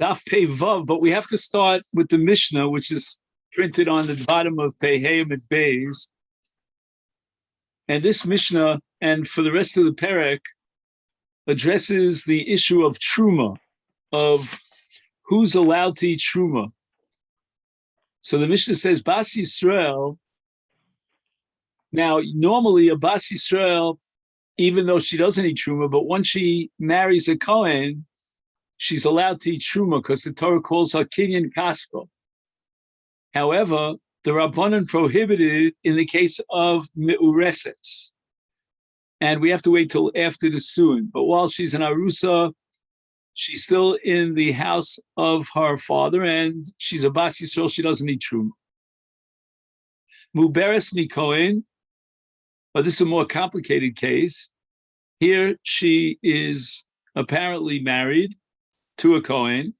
Daf Pei Vav, but we have to start with the Mishnah, which is printed on the bottom of Pei Hayim at Beis. And this Mishnah, and for the rest of the Perek, addresses the issue of Truma, of who's allowed to eat Truma. So the Mishnah says, Bas Yisrael. Now, normally a Bas Yisrael, even though she doesn't eat Truma, but once she marries a Kohen, she's allowed to eat Truma because the Torah calls her Kinyan Kaspa. However, the Rabbanan prohibited in the case of Meureses. And we have to wait till after the Suin. But while she's in Arusa, she's still in the house of her father, and she's a Bas Yisrael, she doesn't need Truma. Muberes Mikohen, but this is a more complicated case. Here she is apparently married to a Kohen,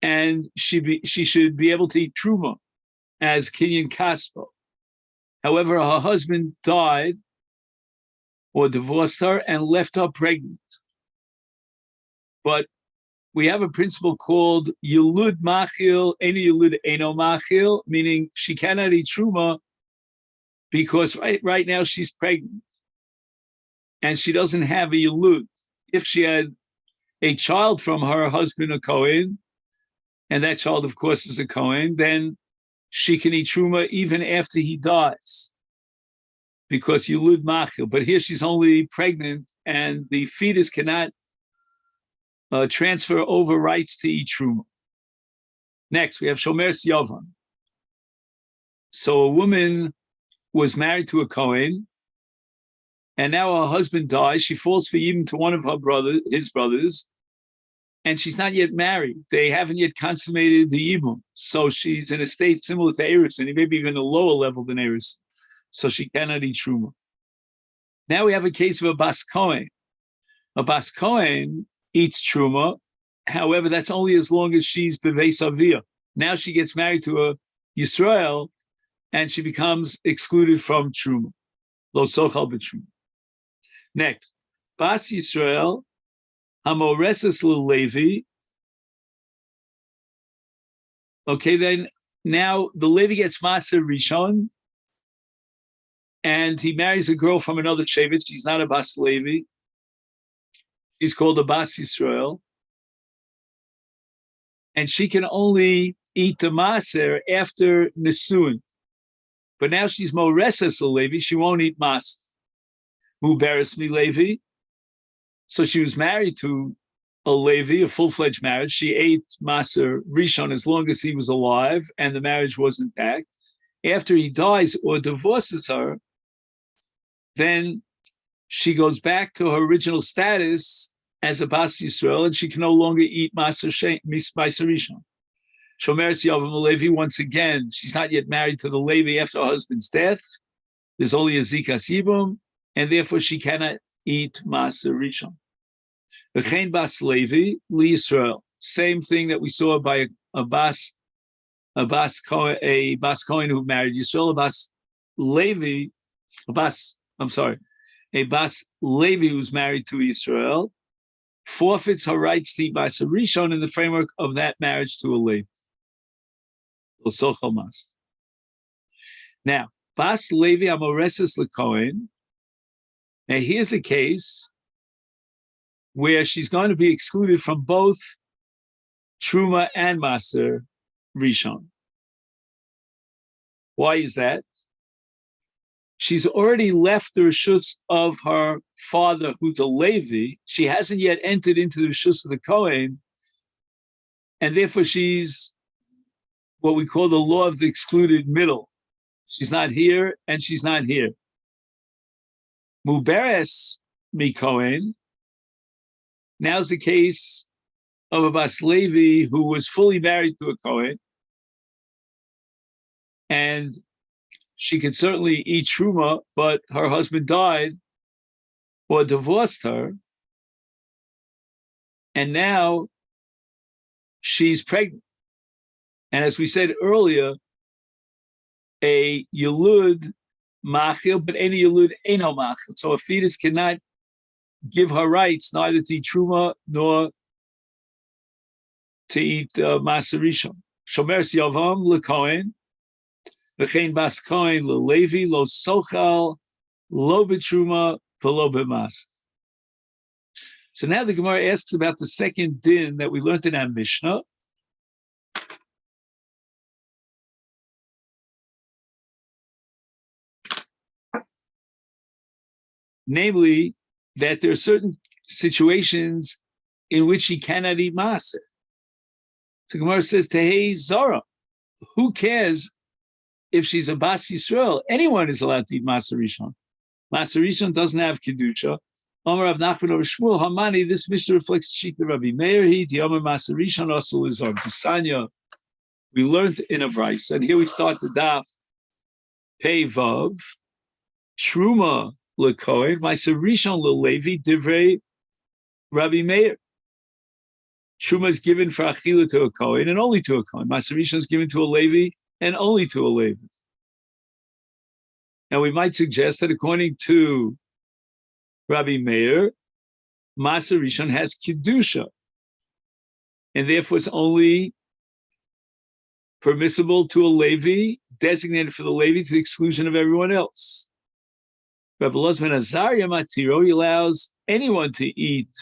and she should be able to eat Truma as Kinyan Kaspa. However, her husband died or divorced her and left her pregnant. But we have a principle called Yulud Machil, Eno Yulud Eno Machil, meaning she cannot eat Truma because right now she's pregnant and she doesn't have a Yulud. If she had a child from her husband, a Kohen, and that child, of course, is a Kohen, then she can eat Truma even after he dies because Yulud Machil. But here she's only pregnant and the fetus cannot transfer over rights to eat Truma. Next, we have Shomer's Yavam. So a woman was married to a Kohen, and now her husband dies. She falls for Yibum to one of his brothers, and she's not yet married. They haven't yet consummated the Yibum. So she's in a state similar to Eris, and maybe even a lower level than Eris. So she cannot eat Truma. Now we have a case of a Bas Kohen. A Bas Kohen eats Truma. However, that's only as long as she's Beveis Aviyah. Now she gets married to a Yisrael, and she becomes excluded from Truma. Lo sochal b'Truma. Next, Bas Yisrael, Hamoreses Levi. Okay, then now the Levi gets Maser Rishon, and he marries a girl from another Shevet. She's not a Bas Levi. She's called a Bas Yisrael. And she can only eat the Maser after Nisuin. But now she's Moreses Levi, she won't eat Maser. Muberes Mi Levi. So she was married to a Levi, a full-fledged marriage. She ate Maser Rishon as long as he was alive, and the marriage was intact. After he dies or divorces her, then she goes back to her original status as a Bas Yisrael, and she can no longer eat Maser Rishon. Shomer's Yavam Levi, once again, she's not yet married to the Levi after her husband's death. There's only a Zikas Yibum, and therefore she cannot eat Maser Rishon. V'chein Bas Levi Li Yisrael. Same thing that we saw by a Bas Kohen who married Yisrael. A Bas Levi who's married to Yisrael forfeits her rights to eat Maser Rishon in the framework of that marriage to a Levi. Now, Bas Levi Amoreses LeKohen. Now, here's a case where she's going to be excluded from both Truma and Maser Rishon. Why is that? She's already left the Rishus of her father, who's a Levi. She hasn't yet entered into the Rishus of the Kohen, and therefore she's what we call the law of the excluded middle. She's not here, and she's not here. Muberes Mi Kohen. Now's the case of a Bas Levi who was fully married to a Kohen, and she could certainly eat Truma, but her husband died or divorced her, and now she's pregnant. And as we said earlier, a Yulud Machil, but any Yulud Eno Machil. So a fetus cannot give her rights neither to eat Truma nor to eat Maser Rishon. Shomeres Yavam leKohen, v'chein bas Kohen leLevi, lo sochal, lo betruma, v'lo b'mas. So now the Gemara asks about the second din that we learned in our Mishnah. Namely, that there are certain situations in which he cannot eat Maser. So Gemara says, Tehei Zara, who cares if she's a Bas Yisrael? Anyone is allowed to eat Maser Rishon. Maser Rishon doesn't have Kedusha. Omer Rav Nachman over Shmuel Hamani, this Mishnah reflects Shita Rabbi Meir, the Omer Maser Rishon also is on Tisanya. We learned in a Bryce, and here we start the daf. Pei Vav, Truma leKohen, Maser Rishon leLevi, Divrei Rabbi Meir. Truma is given for Achila to a Kohen and only to a Kohen. Maser Rishon is given to a Levi and only to a Levi. Now we might suggest that according to Rabbi Meir, Maser Rishon has Kedusha, and therefore it's only permissible to a Levi, designated for the Levi to the exclusion of everyone else. Rabbi Elazar ben Azariah Matiro, he allows anyone to eat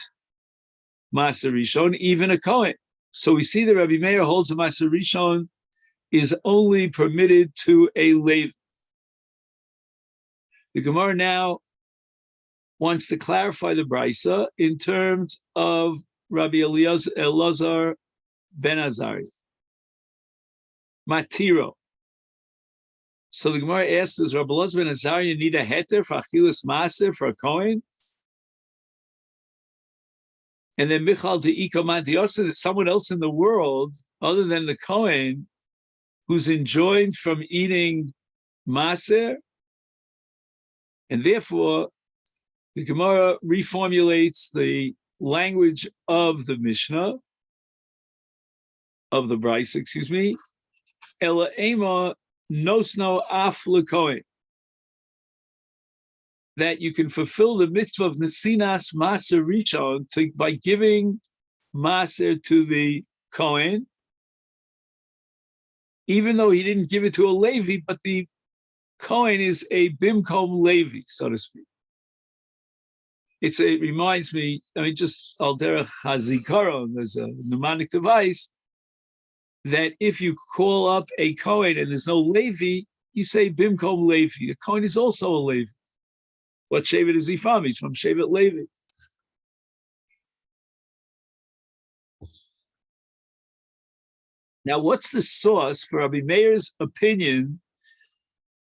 Maser Rishon, even a Kohen. So we see that Rabbi Meir holds a Maser Rishon is only permitted to a Levi. The Gemara now wants to clarify the Brisa in terms of Rabbi Elazar ben Azariah. Matiro. So the Gemara asks, does Rabbi Elazar ben Azariah need a heter for Achilas Maser for a Kohen? And then Michal to Ikaman Diosa, that someone else in the world, other than the Kohen, who's enjoined from eating Maser, and therefore the Gemara reformulates the language of the Mishnah, of the Bryce, Ela Ema Nosno Af LeKohen, that you can fulfill the mitzvah of Nesinas Maser Rishon by giving Maser to the Kohen, even though he didn't give it to a Levi, but the Kohen is a Bimkom Levi, so to speak. It reminds me, just Al Derech HaZikaron, there's a mnemonic device, that if you call up a Kohen and there's no Levi, you say Bimkom Levi. The Kohen is also a Levi. What Shevet is he from? He's from Shevet Levi. Now, what's the source for Rabbi Meir's opinion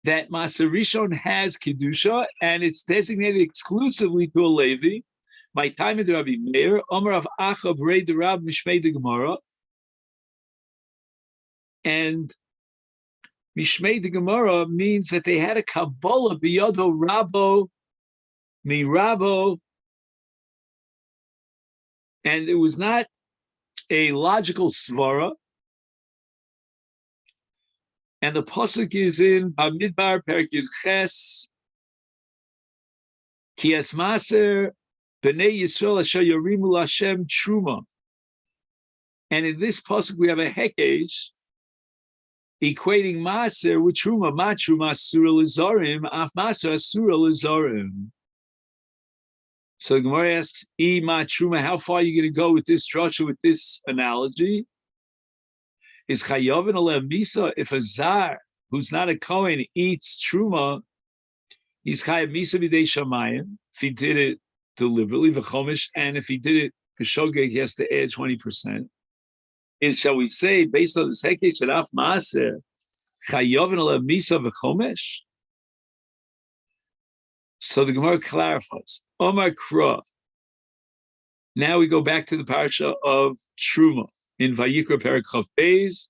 that Maser Rishon has Kedusha and it's designated exclusively to a Levi? My time in Rabbi Meir, Omer of Achav Rei de Rab Mishmei de Gemara, and Mishmei de Gemara means that they had a Kabbalah biyodo Rabo mi Rabo, and it was not a logical svara. And the pasuk is in Bamidbar Perek Yud Ches, Ki es Maser Bnei Yisrael Asher Yorimu Lashem Truma. And in this pasuk we have a hekesh equating Maser with Truma. Ma Truma Asura Lizarim, Af Maser Asura Lizarim. So the Gemara asks, Ma Truma, how far are you going to go with this drasha, with this analogy? Is Chayovin Aleh Misa, if a Zar, who's not a Kohen, eats Truma, he's Chayav Misa B'dei Shamayim, if he did it deliberately, V'chomish, and if he did it K'shogeg, he has to add 20%. Shall we say, based on this Hekesh, that Af Maaser, Chayovin Aleh Misa V'chomish? So the Gemara clarifies, Omar Kra. Now we go back to the parasha of Truma. In Vayikra Perek Chav Beis,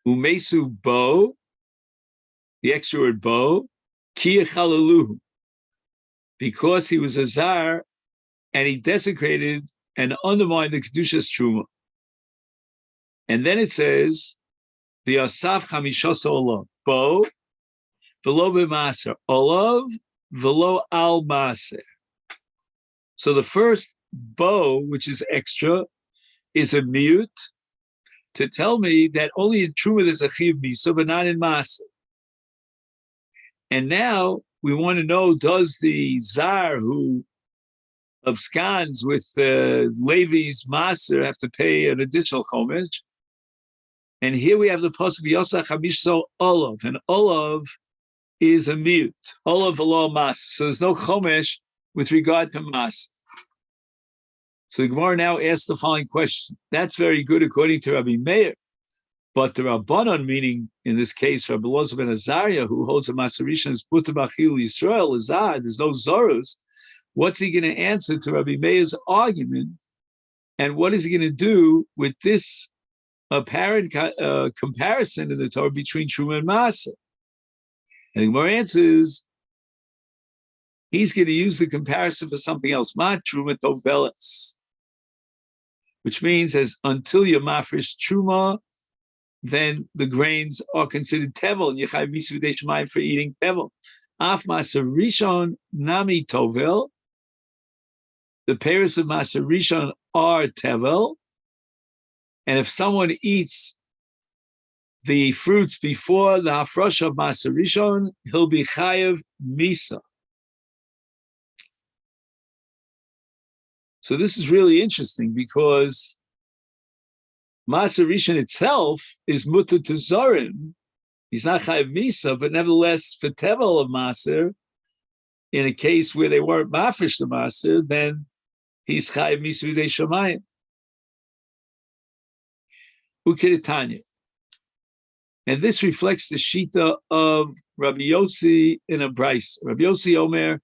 Umesu Bo, the extra word Bo, Ki Chalaluhu, because he was a Zar and he desecrated and undermined the Kedushas Truma. And then it says, the Asaf Chamishas Olav, Bo, Velo B'Maser, Olav, Velo Al Maser. So the first Bo, which is extra, is a mute to tell me that only in Truma there's a Chiv Misa, but not in Maser. And now we want to know, does the Zar who absconds with Levi's Maser have to pay an additional Chomesh? And here we have the pasuk Yosach Hamishso Olav, and Olav is a mute. Olav Alo Mas. So there's no Chomesh with regard to Mas. So the Gemara now asks the following question. That's very good according to Rabbi Meir. But the Rabbanon, meaning in this case Rabbi Elazar ben Azariah, who holds a Maserishan as Puter Bachil Yisrael, Azar, there's no Zorus. What's he going to answer to Rabbi Meir's argument? And what is he going to do with this apparent comparison in the Torah between Truma and Maser? And the Gemara answers, he's going to use the comparison for something else. Ma Truma Tovelas. Which means as until you're mafresh Truma, then the grains are considered tevel, and you have mitzvah shemayim for eating tevel. Af maser rishon nami tovel. The peiros of maser rishon are tevel, and if someone eats the fruits before the hafrosh of maser rishon, he'll be chayev misa. So this is really interesting because Maser Rishon itself is mutter to Zorim. He's not Chayav Misa, but nevertheless, for Tevel of Maser, in a case where they weren't Mafresh the Maser, then he's Chayav Misa V'dei Shamayim. Ukiritanya. And this reflects the Shita of Rabbi Yossi in a Bryce. Rabbi Yossi Omer,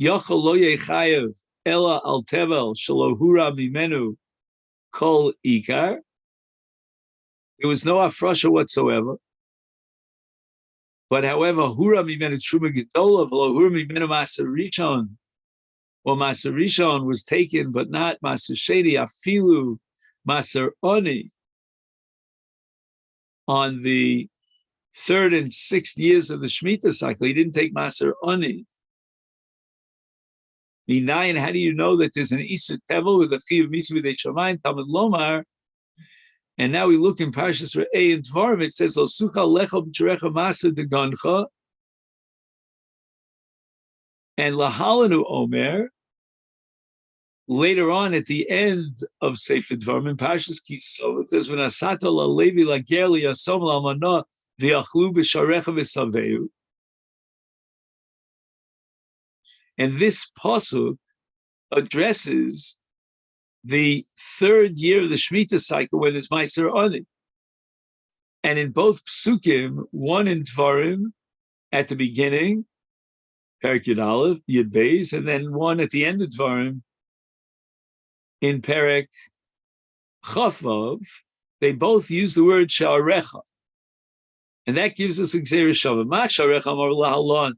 Yochel lo yechayev ela al Tevel shelo hura mimenu kol ikar. There was no afrasha whatsoever. But however, hura mimenu truma gedola v'lo hura mimenu maser rishon. Well, maser rishon was taken, but not maser sheni afilu maser oni. On the 3rd and 6th years of the Shemitah cycle, he didn't take maser oni. Minayin, how do you know that there's an Isur Tevel with a Chi of Mitzvah V'dei Shamayim, Talmud Lomar? And now we look in Parshas Re'eh and Dvarim, it says, Lo sucha lecha b'tzerecha maser degancha, and Lahalanu Omer, later on at the end of Sefer Dvarim, in Parshas Kisov, it says, V'nasato la'levi la'ger li'yasom la'mana v'yachlu b'sharecha v'saveu. And this pasuk addresses the 3rd year of the Shemitah cycle when it's Meiser Oni. And in both psukim, one in Dvarim at the beginning, Perek Yud Aleph, Yud Beis, and then one at the end of Dvarim in Perek Chaf Vav, they both use the word Sha'arecha. And that gives us Gzeira Shava. Ma Sha'arecha Amar Lahalon.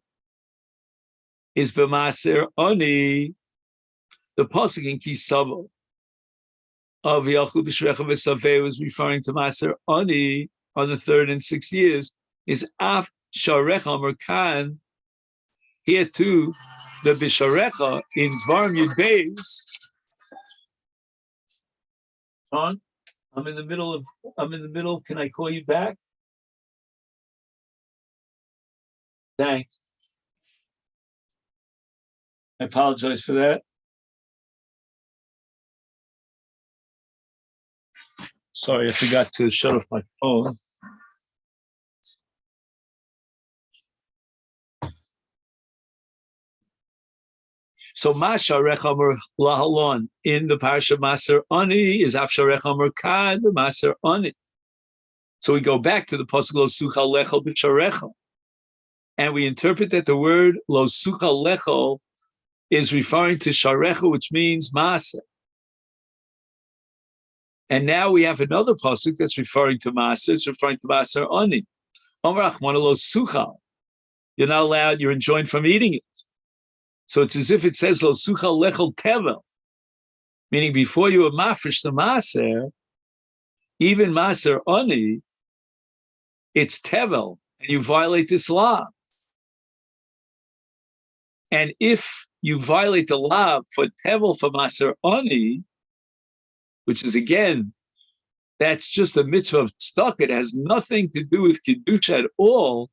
Is b'maser oni, the pasuk in Kisavo of Yachu b'shrecha v'saveh was referring to maser oni on the 3rd and 6th years. Is af sharecha merkan. Here too, the b'sharecha in Dvarim Yud Beis. John, I'm in the middle. Can I call you back? Thanks. I apologize for that. Sorry, I forgot to shut off my phone. So Masharecha Amar Lahalon in the Parsha Maser Ani is Afsharecha Amar Kad Maser Ani. So we go back to the pasuk Lo Sucha Lechol B'Sharecha, and we interpret that the word Lo Sucha Lechol is referring to Sharecha, which means Maser. And now we have another pasuk that's referring to Maser. It's referring to Maser Ani. Amar Achmana Lo Sucha. You're not allowed. You're enjoined from eating it. So it's as if it says Lo Sucha Lechol Tevel, meaning before you were mafresh the Maser, even Maser Ani, it's Tevel, and you violate this law. And if you violate the law for Tevel for Maser Ani, which is again that's just a mitzvah of tzedakah. It has nothing to do with kedusha at all.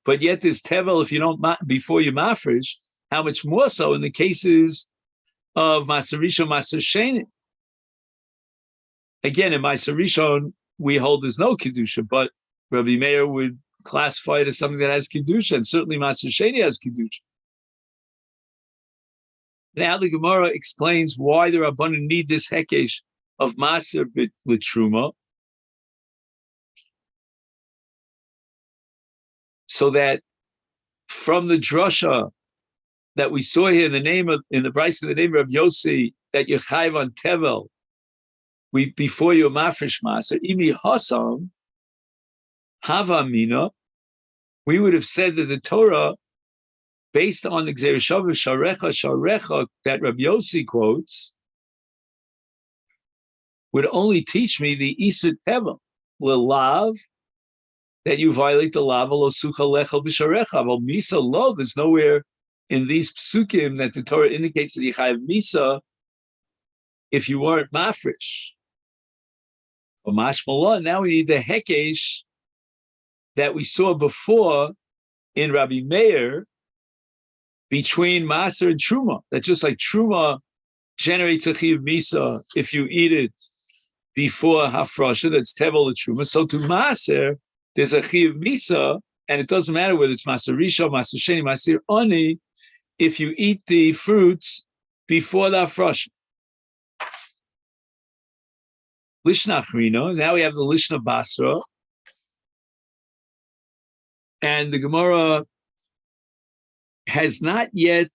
But yet this tevel, if you don't, before you mafresh, how much more so in the cases of Maser Rishon, Maser Sheni. Again, in Maser Rishon, we hold there's no kedusha, but Rabbi Meir would classify it as something that has kedusha, and certainly Maser Sheni has kedusha. Now the Gemara explains why the Rabbanan need this hekesh of Maser L'Truma, so that from the drasha that we saw here in the Bryce in the name of Yossi, that you're chayv on tevel, before you mafresh maser, imi hasam hava mina, we would have said that the Torah, based on the Gzeir Shavah sharecha that Rabbi Yossi quotes, would only teach me the isur tevel lelav, that you violate the lav lo sucha lechel b'sharecha. Well, misa lo, there's nowhere in these psukim that the Torah indicates that you have misa if you weren't mafresh. But mashmallah, now we need the hekesh that we saw before in Rabbi Meir between maser and truma. That just like truma generates a chiv misa if you eat it before hafrasha, that's tevel truma. So to maser, there's a chiv misa, and it doesn't matter whether it's maser rishon, maser sheni, maser oni, if you eat the fruits before the hafrasha. Lishna Achrino, now we have the Lishna Basra, and the Gemara has not yet,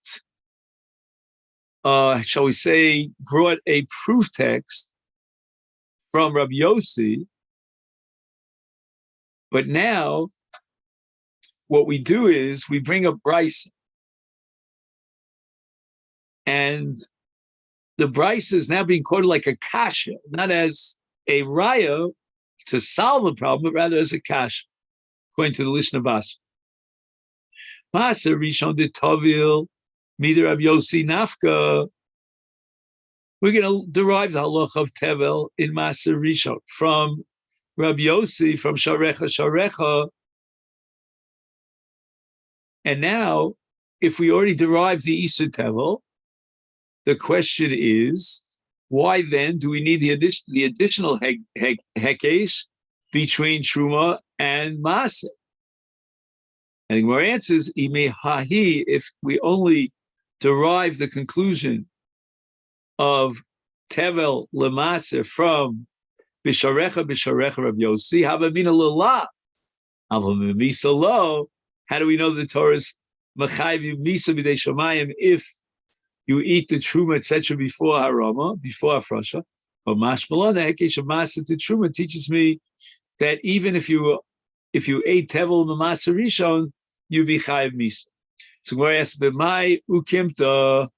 shall we say, brought a proof text from Rabbi Yossi, but now what we do is we bring up Bryce, and the Bryce is now being quoted like a kasha, not as a raya to solve a problem, but rather as a kasha, according to the Lishna Basra. Maser Rishon de Tovil, Midir Rabbi Yossi Nafka. We're going to derive the halacha of Tevel in Maser Rishon from Rabbi Yossi, from Sharecha. And now, if we already derived the isur Tevel, the question is, why then do we need the additional hekesh between Truma and Maser? And the Gemara answers, if we only derive the conclusion of Tevel Lemaser from Bisharecha Rav Yossi, Havamina Lala, Havamisa Lo, how do we know the Torah's Machayv Misa B'dei Shomayim if you eat the truma, etc., before harama, before afrasha? But mashmallah, the hekesh of maser to truma teaches me that even if you ate tevel maser rishon, you be chayiv misa. So where asks b'mai ukimta,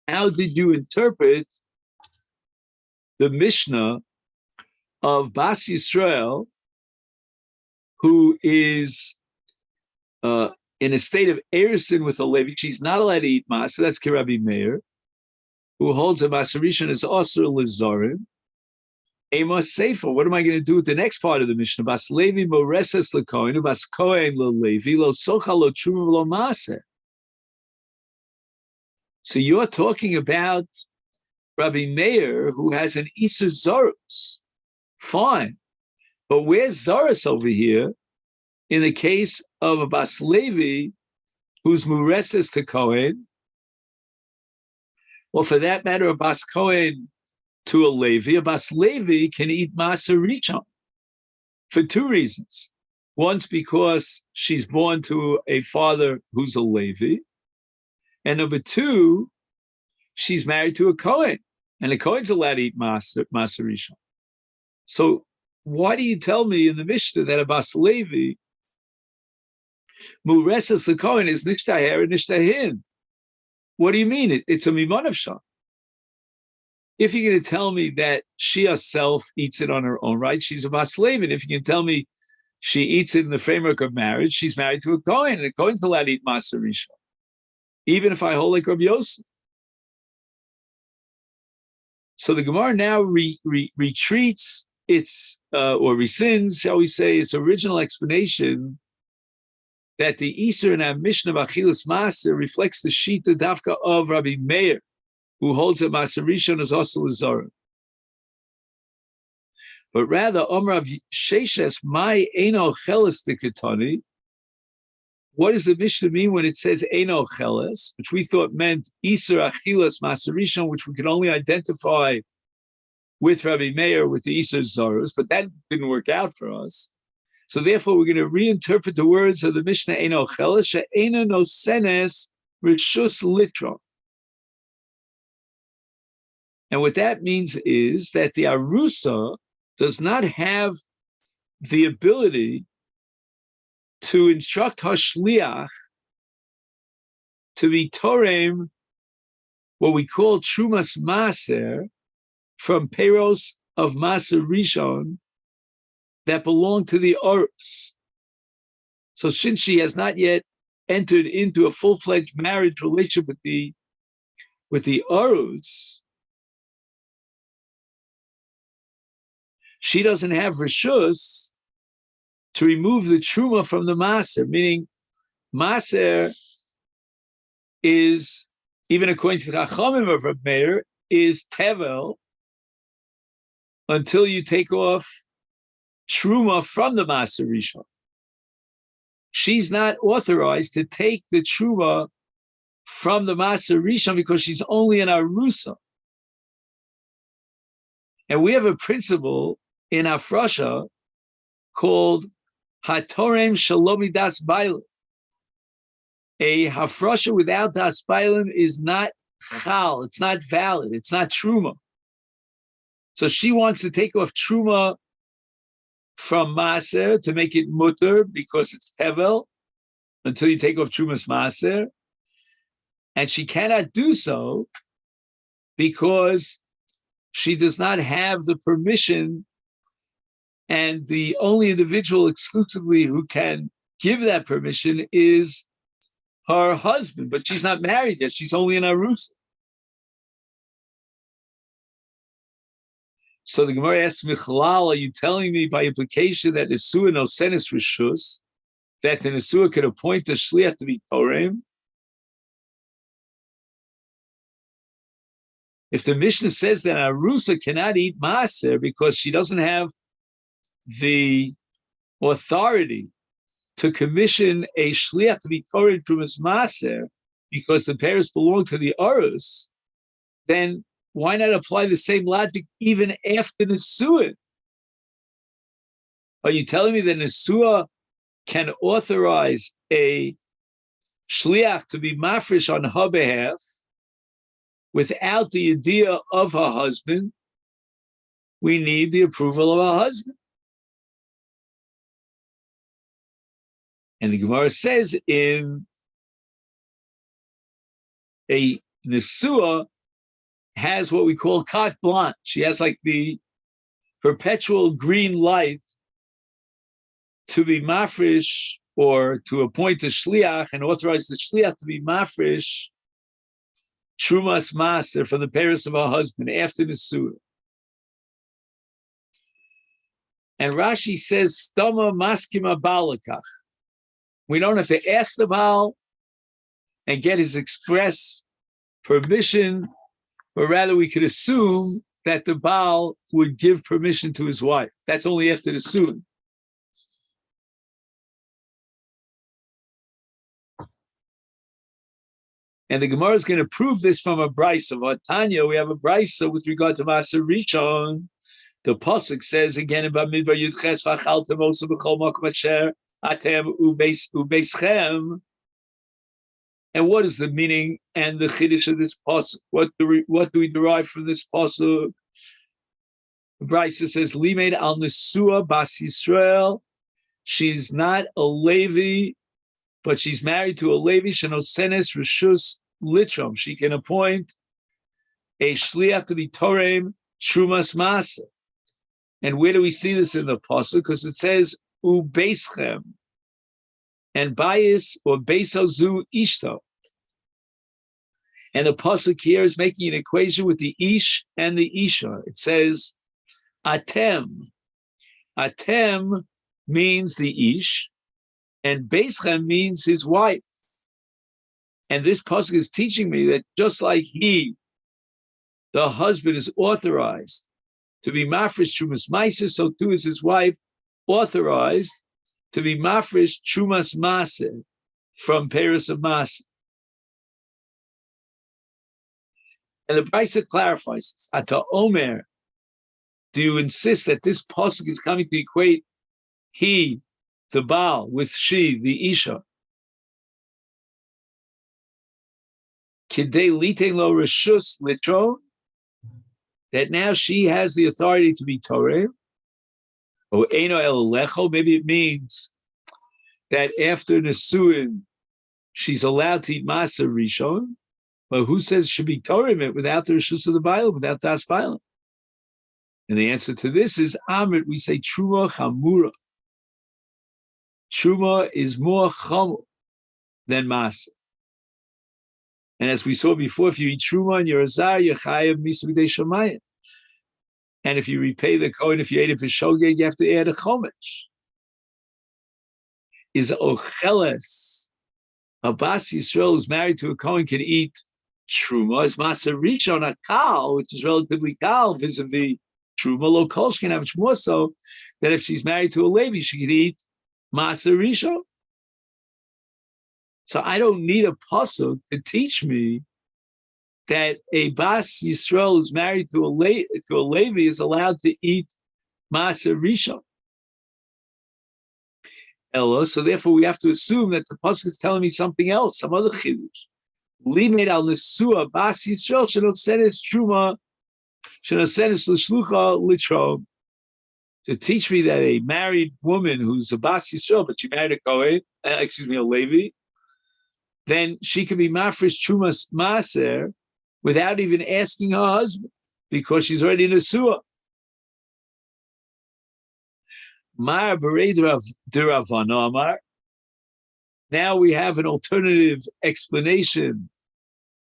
how did you interpret the Mishnah of Bas Yisrael, who is in a state of erison with a Levi? She's not allowed to eat mas, so that's Rabbi Meir, who holds a Maser Rishon is also lizarim. Amos Sefer. What am I going to do with the next part of the Mishnah? Bas Levi moreses lekohen, bas kohen lo Levi lo socha lo truma lo maser. So you're talking about Rabbi Meir, who has an isur zaros. Fine, but where's zaros over here? In the case of a Bas Levi, who's mureses to Kohen, or for that matter, a Bas Kohen to a Levi, a Bas Levi can eat Maser Rishon for two reasons. Once, because she's born to a father who's a Levi, and number two, she's married to a Kohen, and a Kohen's allowed to eat Maser Rishon. So why do you tell me in the Mishnah that a Bas Levi Mureses L'Kohen is Nishtaher and Nishtahin? What do you mean? It's a Mimon of Shah. If you're going to tell me that she herself eats it on her own right, she's a Bas Levi. If you can tell me she eats it in the framework of marriage, she's married to a Kohen, and a Kohen's allowed to eat Maser Rishon, even if I hold like Rabbi Yosef. So the Gemara now retreats its, or rescinds, shall we say, its original explanation that the Isser in our Mishnah of Achilas Maser reflects the Shita Dafka of Rabbi Meir, who holds that Maser Rishon is also Lazara. But rather, Omrav Sheshes, my Eino Cheles Dikatani. What does the Mishnah mean when it says Eino Cheles, which we thought meant Isser Achilas Maser Rishon, which we could only identify with Rabbi Meir, with the Isser Zaros, but that didn't work out for us. So therefore, we're going to reinterpret the words of the Mishnah Eino Cheles, She'eino Nosenes Rishus Litron. And what that means is that the Arusa does not have the ability to instruct Hashliach to be Torem, what we call Trumas Maser, from Peros of Maser Rishon that belong to the Orus. So since she has not yet entered into a full-fledged marriage relationship with the Orus, she doesn't have Rishus to remove the Truma from the Maser, meaning Maser is, even according to the Chachamim of Reb Meir, is Tevel until you take off Truma from the Maser Rishon. She's not authorized to take the Truma from the Maser Rishon because she's only an Arusa. And we have a principle in Afrasha called Hatorem Shalomi Das Bailim. A Hafrasha without Das Bailim is not Chal, it's not valid, it's not Truma. So she wants to take off Truma from Maser to make it Mutter because it's Tevel until you take off Trumas Maser. And she cannot do so because she does not have the permission, and the only individual exclusively who can give that permission is her husband, but she's not married yet. She's only an Arusa. So the Gemara asks, Michalal, are you telling me by implication that Nesua no senis rishus, that the Nesua could appoint a shliach to be Torem? If the Mishnah says that Arusa cannot eat Maser because she doesn't have the authority to commission a shliach to be Torem from his Maser because the parents belong to the Arus, then why not apply the same logic even after Nesua? Are you telling me that Nesua can authorize a shliach to be mafresh on her behalf without the idea of her husband? We need the approval of her husband. And the Gemara says in a Nesua has what we call carte blanche. She has like the perpetual green light to be mafresh or to appoint a shliach and authorize the shliach to be mafresh Trumas Maser from the parents of her husband after Nesua. And Rashi says, Stoma maskima balakach. We don't have to ask the Baal and get his express permission, but rather we could assume that the Baal would give permission to his wife. That's only after the Suin. And the Gemara is going to prove this from a brisa. Of Tanya, we have a brisa with regard to Maser Rishon. The pasuk says again in Bamidbar Yudches V'achaltem Osa B'chol Makom Asher Atem Uveschem. And what is the meaning and the chiddush of this pasuk? What do we derive from this pasuk? The brisa says, "Limed al Nesua Bas Yisrael." She's not a Levi, but she's married to a Levi. Shenosenes Rishus Litrom. She can appoint a shliach to be Torem Trumas Maser. And where do we see this in the pasuk? Because it says Ubeschem and Bayis or Beisozu Ishto. And the pasuk here is making an equation with the ish and the isha. It says, atem. Atem means the ish, and Beischem means his wife. And this pasuk is teaching me that just like he, the husband, is authorized to be mafresh trumas ma'aser, so too is his wife authorized to be mafresh trumas maser from Paris of Maser. And the Brisa clarifies this. Ata Omer, do you insist that this pasuk is coming to equate he, the Baal, with she, the Isha? Kidei litein lo reshus litro, that now she has the authority to be Torah. Or eino el lecho, maybe it means that after Nesuin, she's allowed to eat Maser Rishon. But who says she should be Torah without the Rishus of the Baal, without Das Baal? And the answer to this is Amrit. We say Truma Chamura. Truma is more chamur than Maser. And as we saw before, if you eat Truma and you're a Zar, you're Chayav Misa B'dei Shamayim. And if you repay the Kohen, if you ate it for Shogeg, you have to add a Chomesh. Is Ocheles, a Bas Yisrael who's married to a Kohen can eat Truma as Maser Rishon, a Kal, which is relatively Kal vis-a-vis Truma, lo Kolshkin, how much more so that if she's married to a Levi, she can eat Maser Rishon. So I don't need a pasuk to teach me that a Bas Yisrael who's married to a Levi is allowed to eat Maser Rishon. Ella, so therefore we have to assume that the pasuk is telling me something else, some other chidush. Limed al nesua Bas Yisrael shenosenes truma shenosenes l'shlucha litrom. To teach me that a married woman who's a Bas Yisrael, but she married a Kohen, a Levi, then she can be mafresh trumas maser without even asking her husband, because she's already in a suah. Mar berei d'Ravana Amar. Now we have an alternative explanation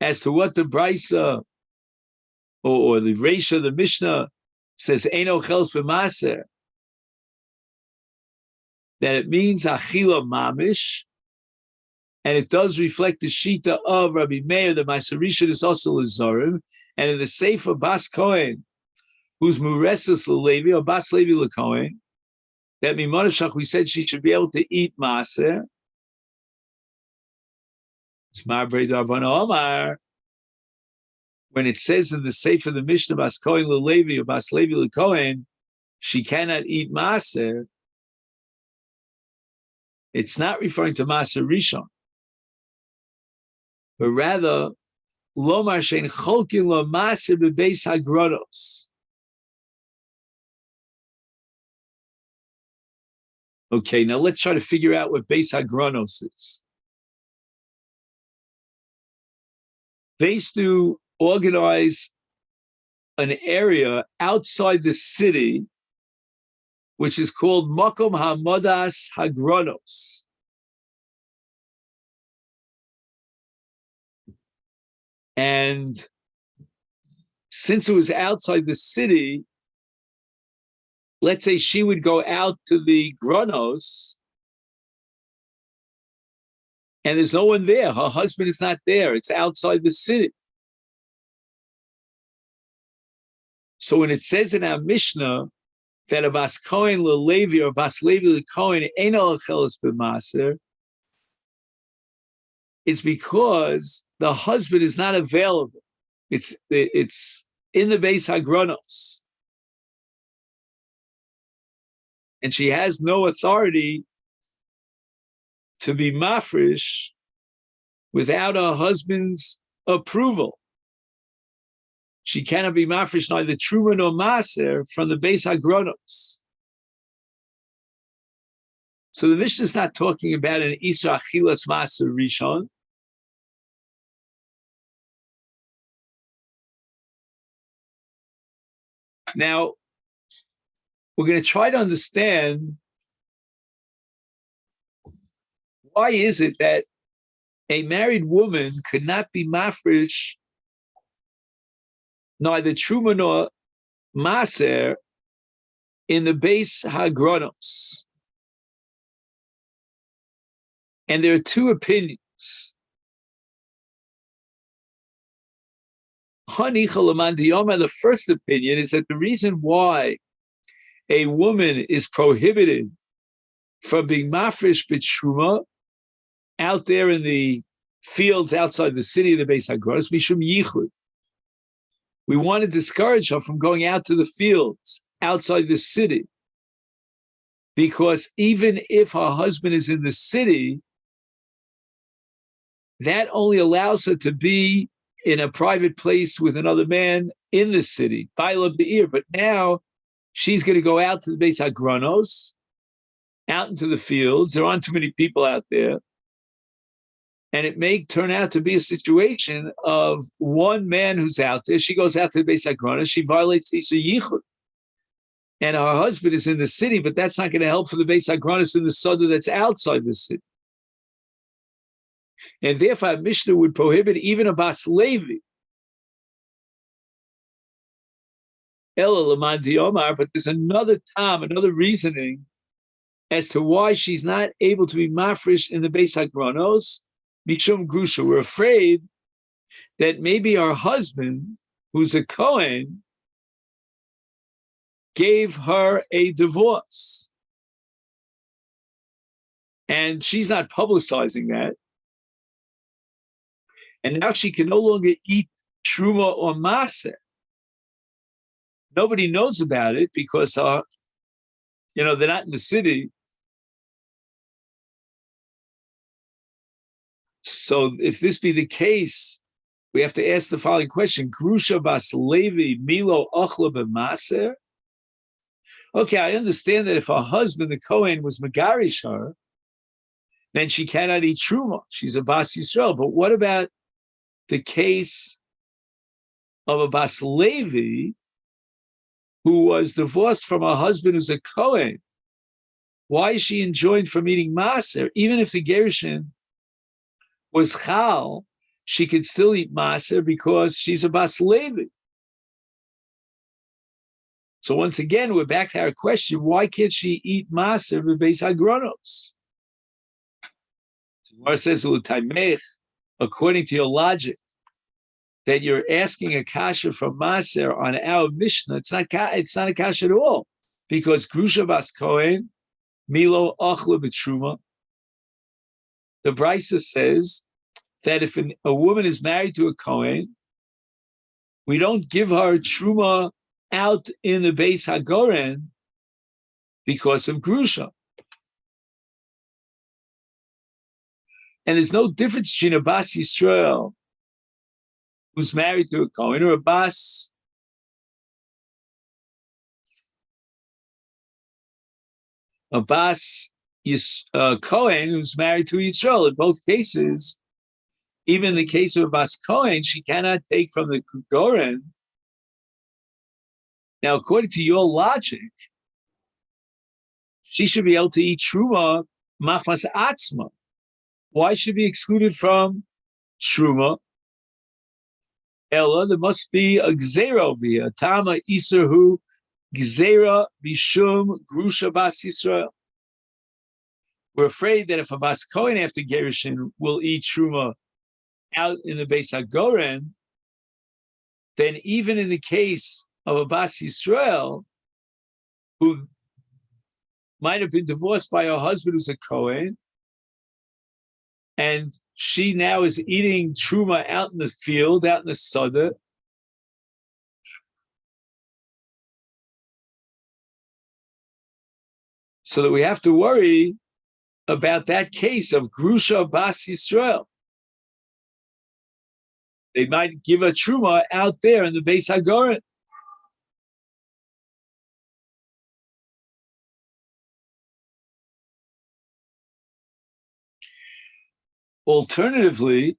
as to what the Brisa or the Reisha, the Mishnah, says Eino Chels b'Maser, that it means Achila Mamish, and it does reflect the Shita of Rabbi Meir, the Maser Rishon is also Lazarim, and in the Sefer Bas Kohen, who's Muresis Levi or Bas Levi LeKohen, that Mimonashach, we said she should be able to eat Maser. It's Mar Brei D'Ravana Omar. When it says in the Sefer the Mishnah Bas Kohen LeLevi or Bas Levi LeKohen, she cannot eat Maser, it's not referring to Maser Rishon, but rather Lomar Shein Cholkin Lo Maser Bebeis Hagronos. Okay, now let's try to figure out what Beis Hagronos is. They used to organize an area outside the city, which is called Makom HaModas Hagronos. And since it was outside the city, let's say she would go out to the Gronos, and there's no one there. Her husband is not there. It's outside the city. So when it says in our Mishnah that a Bas Kohen LeLevi or Bas Levi LeKohen Eino Acheles b'Maser, it's because the husband is not available. It's in the Beis Hagronos. And she has no authority to be mafresh without her husband's approval. She cannot be mafresh neither truma nor maser from the Beis Hagronos. So the Mishnah is not talking about an Isra Achilas Maser Rishon. Now, we're going to try to understand why is it that a married woman could not be mafresh neither truma nor maser in the base hagronos. And there are two opinions. The first opinion is that the reason why a woman is prohibited from being mafresh b'truma out there in the fields outside the city of the Beis Hagronos, mishum yichud. We want to discourage her from going out to the fields outside the city, because even if her husband is in the city, that only allows her to be in a private place with another man in the city, Baila Be'ir. But now she's going to go out to the Beis Hagronos, out into the fields. There aren't too many people out there. And it may turn out to be a situation of one man who's out there. She goes out to the Beis Hagronos. She violates Isa Yichud. And her husband is in the city, but that's not going to help for the Beis Hagronos in the Suda that's outside the city. And therefore, a Mishnah would prohibit even a Bas Levi. Ela Laman Diomar, but there's another time, another reasoning as to why she's not able to be mafresh in the Beis Hagronos. Mishum Grusha. We're afraid that maybe our husband, who's a Kohen, gave her a divorce. And she's not publicizing that. And now she can no longer eat truma or maser. Nobody knows about it because, they're not in the city. So if this be the case, we have to ask the following question: Grusha bas Levi milo ochla b'maser. Okay, I understand that if her husband, the Kohen, was megarish her, then she cannot eat truma. She's a bas Yisrael. But what about the case of a bas Levi who was divorced from her husband, who's a Kohen? Why is she enjoined from eating maser? Even if the gerushin was chal, she could still eat maser because she's a bas Levi. So once again, we're back to our question: why can't she eat maser b'beis hagronos? Gemara says, according to your logic, that you're asking a kasha from maser on our Mishnah, it's not a kasha at all, because grusha bas Kohen milo achla b'truma. The Brisa says that if a woman is married to a Kohen, we don't give her truma out in the Beis Hagoren because of grusha. And there's no difference between a bas Yisrael who's married to a Kohen or a bas Kohen who's married to Yisrael. In both cases, even in the case of a bas Kohen, she cannot take from the Goren. Now, according to your logic, she should be able to eat truma machmas atzma. Why should be excluded from truma? Ella, there must be a gzera over here. Tama isarhu gzera bishum grusha bas Yisrael. We're afraid that if a bas Kohen after gerushin will eat truma out in the Beis Hagoren, then even in the case of a bas Yisrael who might have been divorced by her husband who's a Kohen, and she now is eating truma out in the field, out in the Sada, so that we have to worry about that case of grusha bas Yisrael. They might give a truma out there in the Beis Hagoren. Alternatively,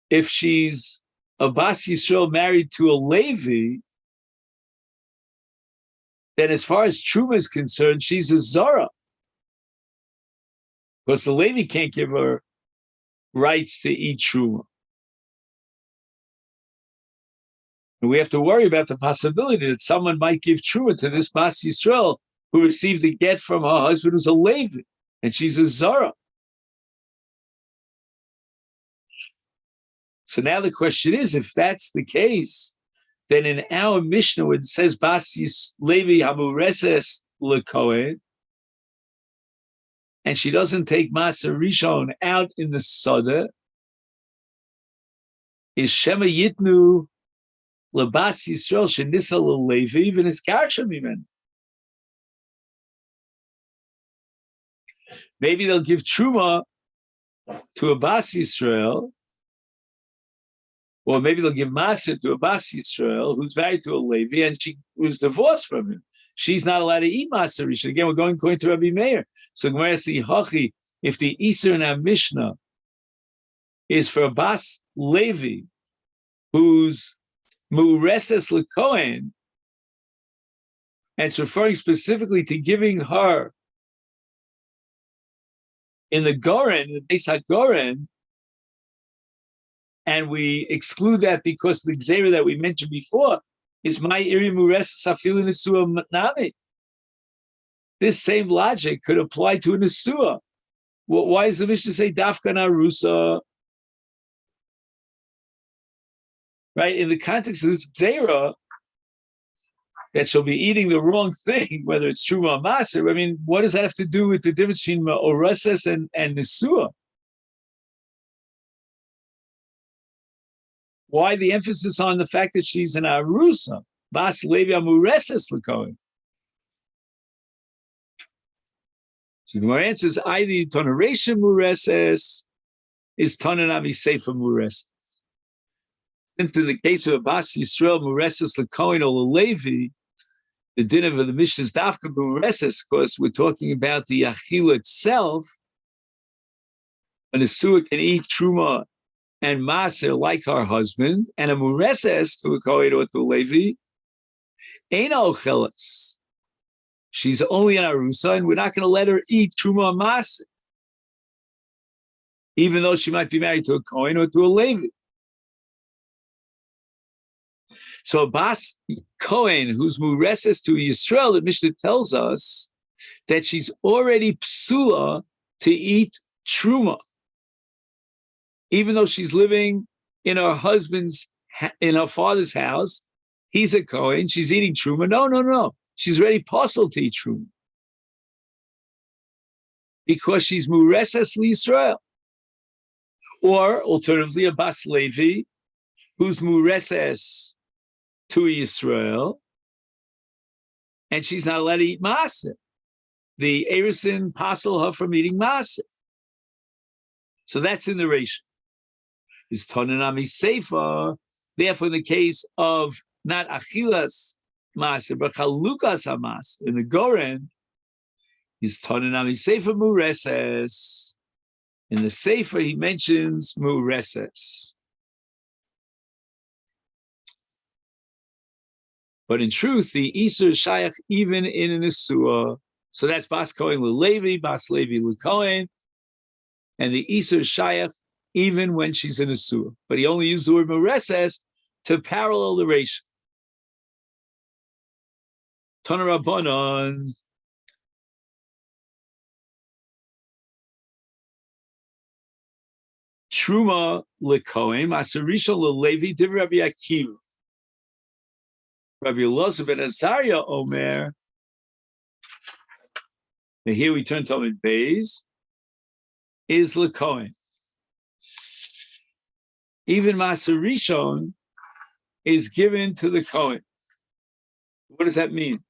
if she's a bas Yisrael married to a Levi, then as far as truma is concerned, she's a zara, because the Levi can't give her rights to eat truma. And we have to worry about the possibility that someone might give truma to this Bas Yisrael who received a get from her husband who's a Levi, and she's a Zara. So now the question is, if that's the case, then in our Mishnah, when it says Bas Levi Hamureses LeKohen, and she doesn't take Maser Rishon out in the Sada, is Shema Yitnu LeBas Yisrael Shenisa LeLevi, even his Karsha Mimen. Maybe they'll give Truma to a Bas Yisrael, or maybe they'll give Maser to a Bas Yisrael who's married to a Levi and she was divorced from him. She's not allowed to eat Maser Rishon. Again, we're going according to Rabbi Meir. So Gemara says, Hachi, if the Isur in our Mishnah is for a Bas Levi who's Mureses LeKohen, and it's referring specifically to giving her in the Goren, the Beis HaGoren, and we exclude that because the Gzeira that we mentioned before is my iri Mureses Afilu Nesua Nami. This same logic could apply to a Nesua. Well, why does the Mishnah say Dafka Narusa? Right? In the context of this Gzeira, that she'll be eating the wrong thing, whether it's Truma or Maser. I mean, what does that have to do with the difference between Oreses and Nesua? Why the emphasis on the fact that she's an Arusa? Bas Levi Amureses LeKohen. So the more answers, either Toneration Mureses is Tonanami Sefer Mureses. Into the case of Bas Yisrael Mureses LeKohen or Levi, the din of the Mishnah's Dafka Mureses, of course, we're talking about the Achila itself. An Nesua can eat Truma and Maser like her husband, and a Mureses to a Kohen or to a Levi, ain't Ocheles. She's only an Arusa, and we're not going to let her eat Truma and Maser, even though she might be married to a Kohen or to a Levi. So a Bas Kohen who's Mureses to Yisrael, the Mishnah tells us that she's already psula to eat Truma, even though she's living in her father's house. He's a Kohen, she's eating Truma. No. She's already puzzled to eat Truma because she's Mureses Yisrael. Or alternatively, a Bas Levi who's Mureses to Yisrael, and she's not allowed to eat Maser. The Erisin passel her from eating Maser. So that's in the ratio. Is Tonanami Sefer, therefore in the case of not Achilas Maser, but Chalukas HaMaser, in the Goren, is Tonanami Sefer Mureses. In the Sefer, he mentions Mureses. But in truth, the Isur Shayach even in an Nesua. So that's Bas Kohen Levi, Bas Levi LeKohen, and the Isur Shayach even when she's in a Nesua. But he only used the word Mureses to parallel the ratio. Tana Rabbanon. Truma LeKohen, Maser Rishon LeLevi, Div Rabbi Akiva. Rabbi Elazar ben Azariah Omer. And here we turn to Amid Beis. Is LeKohen. Even Maser Rishon is given to the Kohen. What does that mean?